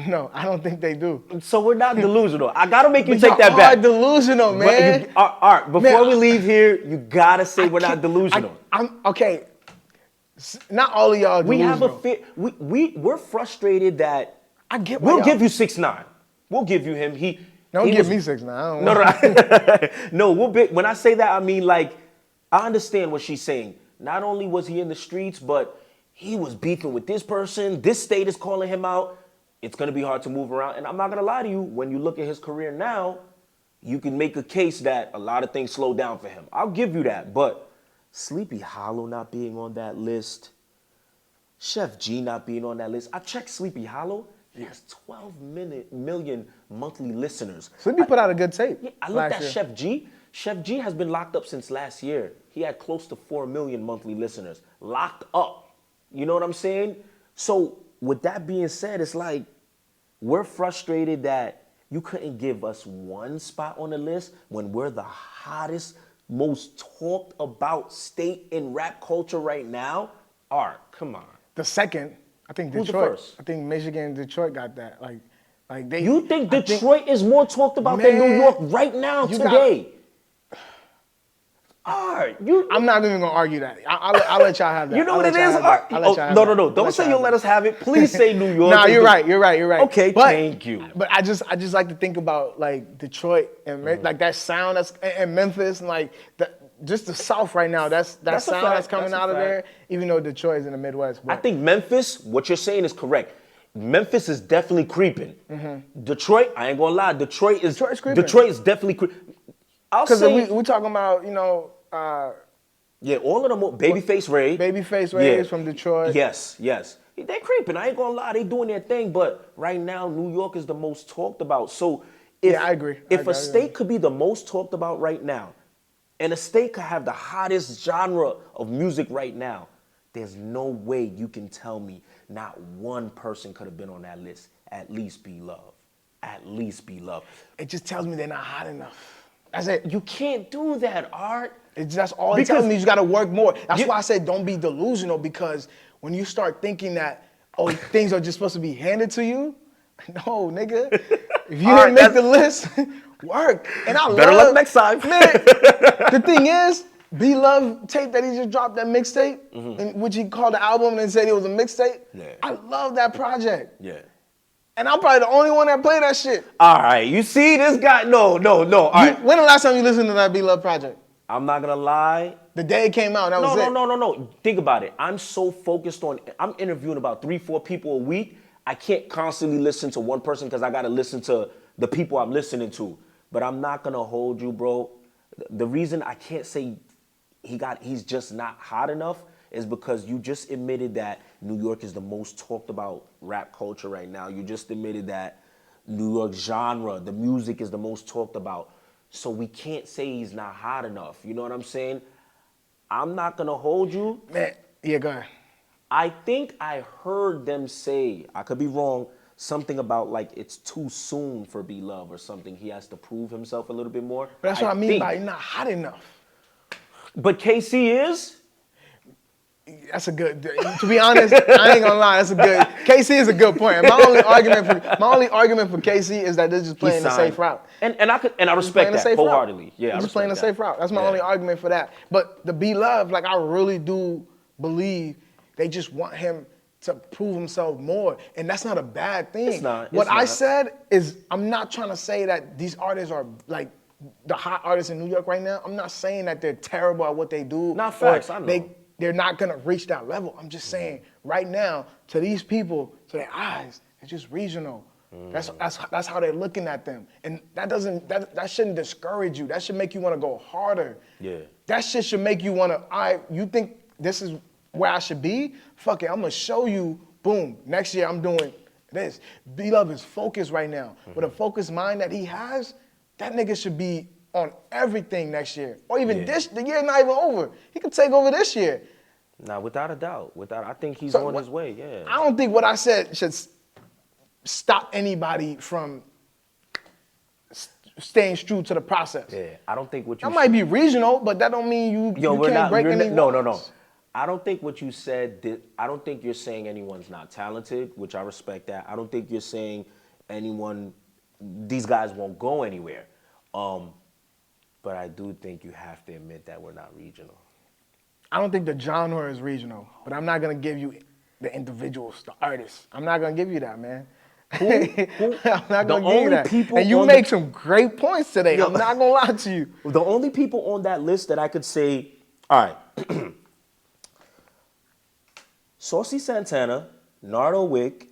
No, I don't think they do. So we're not delusional. I gotta make you But take that y'all back. are delusional, man. Art, before Man, we leave here, you gotta say we're not delusional. I'm okay. Not all of y'all are We delusional. have a fear. We're frustrated that I get why we'll y'all- give you 6ix9ine. We'll give you him. Don't he give was- me 6ix9ine. I don't No, want- no, when I say that, I mean like I understand what she's saying. Not only was he in the streets, but he was beefing with this person. This state is calling him out. It's gonna be hard to move around. And I'm not gonna lie to you. When you look at his career now, you can make a case that a lot of things slowed down for him. I'll give you that. But Sleepy Hollow not being on that list, Chef G not being on that list. I checked Sleepy Hollow. He has 12 million monthly listeners. Sleepy put out a good tape. Yeah, I looked at year. Chef G. Chef G has been locked up since last year. He had close to 4 million monthly listeners. Locked up. You know what I'm saying? So with that being said, it's like we're frustrated that you couldn't give us one spot on the list when we're the hottest, most talked about state in rap culture right now. Art, come on. The second, I think Who's the Detroit. first? I think Michigan and Detroit got that. Like they. You think I Detroit is more talked about than New Man, York right now, you today? Art, I'm not even gonna argue that. I'll let y'all have that. You know I'll what let it y'all is, have Art? that. I'll let y'all have No, that. no. I'll Don't say y'all you'll have let that. us have it. Please say New York. Nah, is you're the- right. You're right. You're right. Okay, But- thank you. But I just like to think about like Detroit and like that sound that's and Memphis and like just the South right now. That That's a sound fact. that's coming That's a out of fact. there. Even though Detroit is in the Midwest. But I think Memphis, what you're saying is correct. Memphis is definitely creeping. Detroit, I ain't gonna lie, Detroit's creeping. Detroit is definitely creeping. I'll because say, we talking about yeah, all of them, Babyface Ray. Babyface Ray is from Detroit. Yes. They're creeping. I ain't gonna lie, they doing their thing. But right now, New York is the most talked about. So, if, Yeah, I agree. If a state could be the most talked about right now, and a state could have the hottest genre of music right now, there's no way you can tell me not one person could have been on that list. At least Be Love. At least Be Love. It just tells me they're not hot enough. That's it. You can't do that, Art. That's all it Because tells me. You just gotta work more. That's you- why I said don't be delusional, because when you start thinking that things are just supposed to be handed to you, no, nigga. If you All didn't right, make the list, work. And I Better luck next time. Man, the thing is, B Love tape that he just dropped, that mixtape, in which he called the album and then said it was a mixtape. Yeah. I love that project. Yeah. And I'm probably the only one that played that shit. All right, you see this guy? No. All right. When the last time you listened to that B Love project? I'm not gonna lie. The day it came out, that was it. No. Think about it. I'm so focused on, I'm interviewing about 3-4 people a week. I can't constantly listen to one person because I gotta listen to the people I'm listening to. But I'm not gonna hold you, bro. The reason I can't say he's just not hot enough is because you just admitted that New York is the most talked about rap culture right now. You just admitted that New York genre, the music is the most talked about. So we can't say he's not hot enough. You know what I'm saying? I'm not gonna hold you. Man, yeah, go ahead. I think I heard them say, I could be wrong, something about like it's too soon for Be Love or something. He has to prove himself a little bit more. But that's what I mean think. by not hot enough. But KC is? That's a good. To be honest, I ain't gonna lie. That's a good. KC is a good point. My only argument for KC is that they're just playing the safe route. And I respect that wholeheartedly. Yeah, just playing the safe route. That's my only argument for that. But the Be Love, like I really do believe they just want him to prove himself more, and that's not a bad thing. It's not. What I said is I'm not trying to say that these artists are like the hot artists in New York right now. I'm not saying that they're terrible at what they do. Not facts, I know. They're not gonna reach that level. I'm just saying, right now, to these people, to their eyes, it's just regional. That's how they're looking at them, and that shouldn't discourage you. That should make you want to go harder. Yeah. That shit should make you want to. You think this is where I should be? Fuck it, I'm gonna show you. Boom. Next year I'm doing this. B Love is focused right now. With a focused mind that he has, that nigga should be on everything next year, or even the year not even over. He could take over this year. Nah, without a doubt. I think he's on his way. Yeah. I don't think what I said should stop anybody from staying true to the process. Yeah, I don't think what you That might be regional, but that don't mean you we're can't not. break any No. laws. I don't think what you said. I don't think you're saying anyone's not talented, which I respect that. I don't think you're saying anyone. These guys won't go anywhere. But I do think you have to admit that we're not regional. I don't think the genre is regional, but I'm not gonna give you the individuals, the artists. I'm not gonna give you that, man. Who? I'm not The gonna give you only that. people And you on make some great points today. Yo. I'm not gonna lie to you. The only people on that list that I could say, all right, Saucy Santana, Nardo Wick,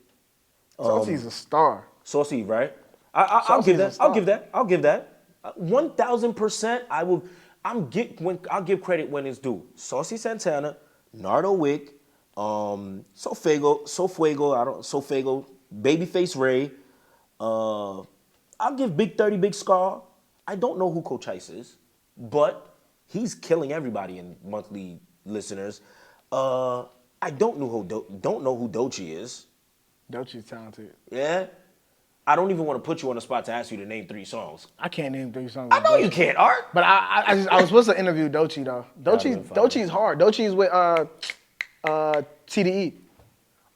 Saucy's a star. Saucy, right? I'll Saucy's give a that. star. I'll give that. 1,000%. I'll give credit when it's due. Saucy Santana, Nardo Wick, Sofuego, Babyface Ray. I'll give Big 30 Big Scar. I don't know who Coach Ice is, but he's killing everybody in monthly listeners. I don't know who Doechii is. Doechii's talented. Yeah. I don't even want to put you on the spot to ask you to name 3 songs. I can't name 3 songs. I know you can't, Art. But I was supposed to interview Doechii though. Doechii's hard. Doechii's with TDE.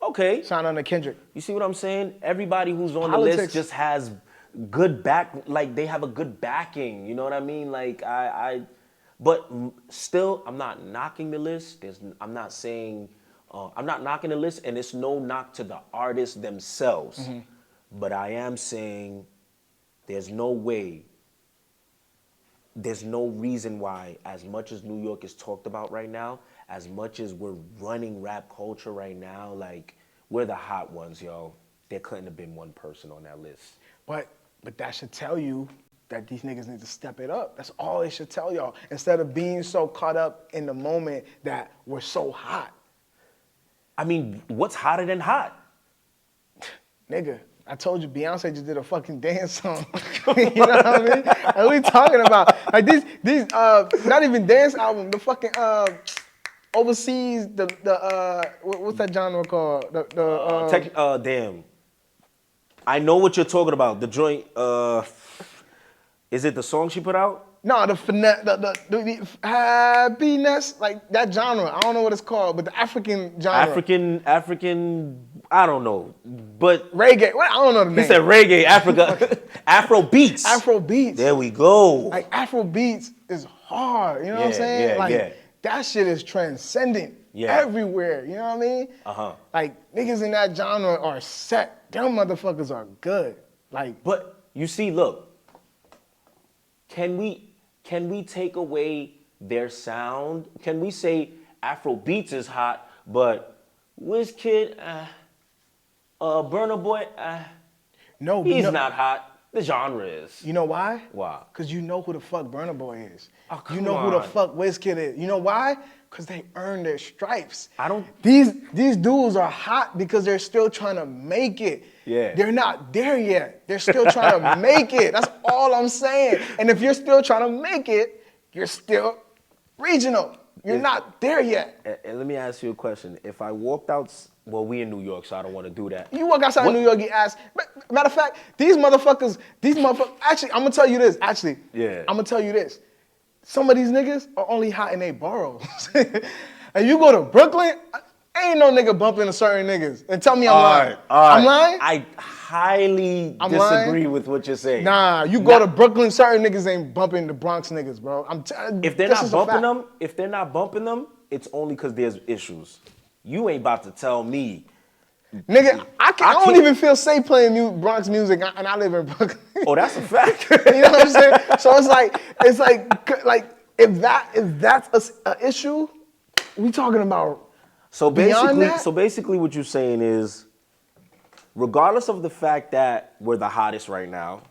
Okay. Signed under Kendrick. You see what I'm saying? Everybody who's on the Politics. list just has good like they have a good backing. You know what I mean? Like but still, I'm not knocking the list. I'm not saying, I'm not knocking the list, and it's no knock to the artists themselves. Mm-hmm. But I am saying there's no reason why, as much as New York is talked about right now, as much as we're running rap culture right now, like, we're the hot ones, yo. There couldn't have been one person on that list. But that should tell you that these niggas need to step it up. That's all it should tell y'all. Instead of being so caught up in the moment that we're so hot. I mean, what's hotter than hot? Nigga, I told you Beyonce just did a fucking dance song. You know what I mean? Like, what we talking about? Like these not even dance album, the fucking overseas, what's that genre called? Damn. I know what you're talking about. The joint, is it the song she put out? No, the happiness, like that genre. I don't know what it's called, but the African genre. African, I don't know. But reggae. What? I don't know the name. He said reggae, Africa, Afro beats. Afro beats. There we go. Like Afro beats is hard. You know what I'm saying? Like that shit is transcendent everywhere. You know what I mean? Like niggas in that genre are set. Them motherfuckers are good. Like, but you see, look. Can we take away their sound? Can we say Afro beats is hot, but Wizkid, Burna Boy, no, he's not hot. The genre is. You know why? Why? Because you know who the fuck Burna Boy is. Oh, you know who the fuck Wizkid is. You know why? Because they earned their stripes. These dudes are hot because they're still trying to make it. Yeah. They're not there yet. They're still trying to make it. That's all I'm saying. And if you're still trying to make it, you're still regional. You're not there yet. And let me ask you a question. If I walked out, well, we in New York, so I don't want to do that. You walk outside New York, you ask. Matter of fact, these motherfuckers, actually, I'm going to tell you this, I'm going to tell you this. Some of these niggas are only hot in their boroughs. And you go to Brooklyn, ain't no nigga bumping to certain niggas. And tell me I'm lying. I'm lying? I highly disagree with what you're saying. Nah, you go to Brooklyn, certain niggas ain't bumping the Bronx niggas, bro. If they're not bumping them, it's only because there's issues. You ain't about to tell me. Nigga, I don't even feel safe playing Bronx music, and I live in Brooklyn. Oh, that's a fact. You know what I'm saying? So it's like if that's an issue, we talking about. So basically, what you're saying is, regardless of the fact that we're the hottest right now,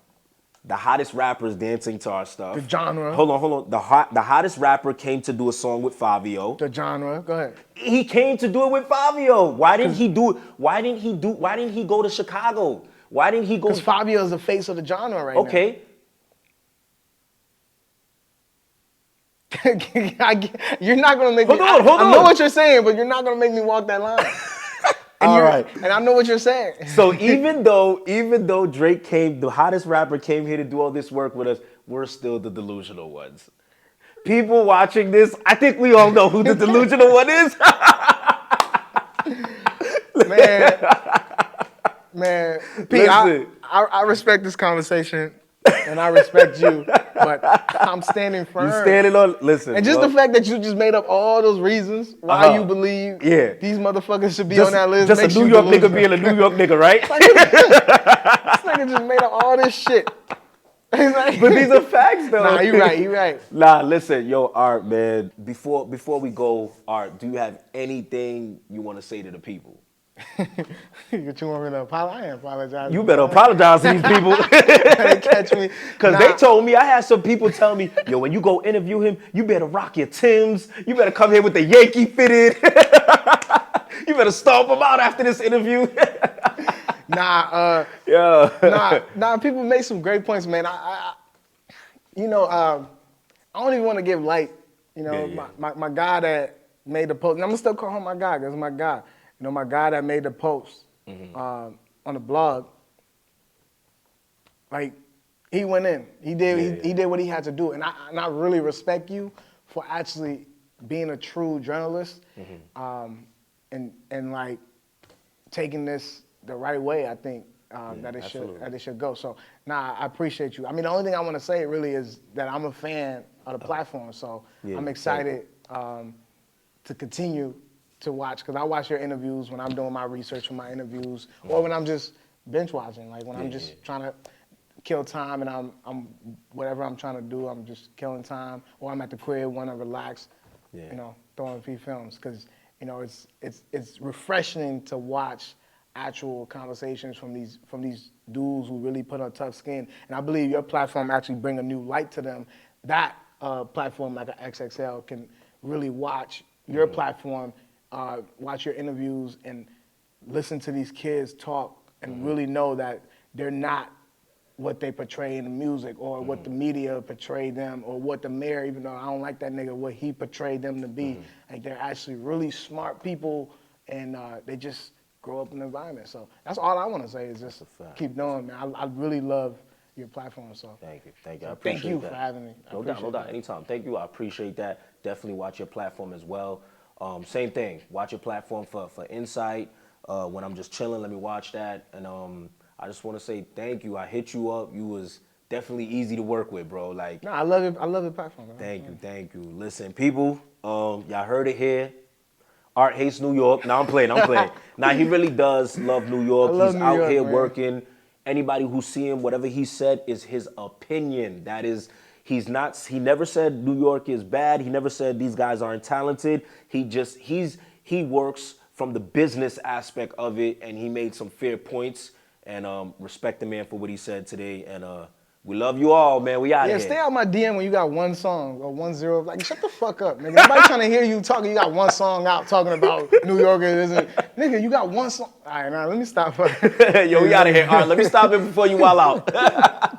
the hottest rappers dancing to our stuff. The genre. Hold on. The hottest rapper came to do a song with Fabio. The genre. Go ahead. He came to do it with Fabio. Why didn't he do it? Why didn't he go to Chicago? Why didn't he go? Because Fabio is the face of the genre right now. Okay. You're not gonna make me. Hold on. I know what you're saying, but you're not gonna make me walk that line. All right. And I know what you're saying. So even though Drake came, the hottest rapper came here to do all this work with us, we're still the delusional ones. People watching this, I think we all know who the delusional one is. Man, P, I respect this conversation, and I respect you, but I'm standing firm. You standing on, listen. And just the fact that you just made up all those reasons why you believe these motherfuckers should be on that list. Just a New York nigga being a New York nigga, right? This nigga just made up all this shit. But these are facts, though. Nah, you right. Nah, listen, yo, Art, man. Before we go, Art, do you have anything you want to say to the people? You want me to apologize? I ain't apologize. You better apologize to these people. Catch me. Because they told me, I had some people tell me, yo, when you go interview him, you better rock your Timbs. You better come here with the Yankee fitted. You better stomp him out after this interview. Nah, people make some great points, man. I don't even want to give light. You know, my guy that made the post, and I'm gonna still call him my guy, because my guy. You know, my guy that made the post on the blog, like, he went in. He did what he had to do, and I really respect you for actually being a true journalist, and like taking this the right way. I think that it should go. So I appreciate you. I mean, the only thing I want to say really is that I'm a fan of the platform, so I'm excited to continue to watch, because I watch your interviews when I'm doing my research for my interviews, or when I'm just binge watching, like when I'm just trying to kill time, and I'm whatever I'm trying to do, I'm just killing time, or I'm at the crib, want to relax, you know, throwing PPhilms, because you know it's refreshing to watch actual conversations from these dudes who really put on tough skin, and I believe your platform actually bring a new light to them. That platform like a XXL can really watch your platform. Watch your interviews and listen to these kids talk and really know that they're not what they portray in the music, or what the media portrayed them, or what the mayor, even though I don't like that nigga, what he portrayed them to be. Like, they're actually really smart people, and they just grow up in the environment. So that's all I want to say, is just keep doing, man. I really love your platform. So thank you. I appreciate thank you that. for having me. No doubt. Anytime. Thank you. I appreciate that. Definitely watch your platform as well. Same thing. Watch your platform for insight. When I'm just chilling, let me watch that. And I just want to say thank you. I hit you up. You was definitely easy to work with, bro. Like, I love it. I love the platform, man. Thank you. Listen, people, y'all heard it here. Art hates New York. Now I'm playing. Now he really does love New York. He's out here working. Anybody who see him, whatever he said is his opinion. That is. He never said New York is bad. He never said these guys aren't talented. He works from the business aspect of it, and he made some fair points, and respect the man for what he said today. And we love you all, man. We out here. Yeah, stay out my DM when you got one song or 1-0. Like, shut the fuck up, nigga. Nobody trying to hear you talking. You got one song out talking about New Yorkers. Nigga, you got one song. All right, now let me stop. Yo, we out of here. All right, let me stop it before you wild out.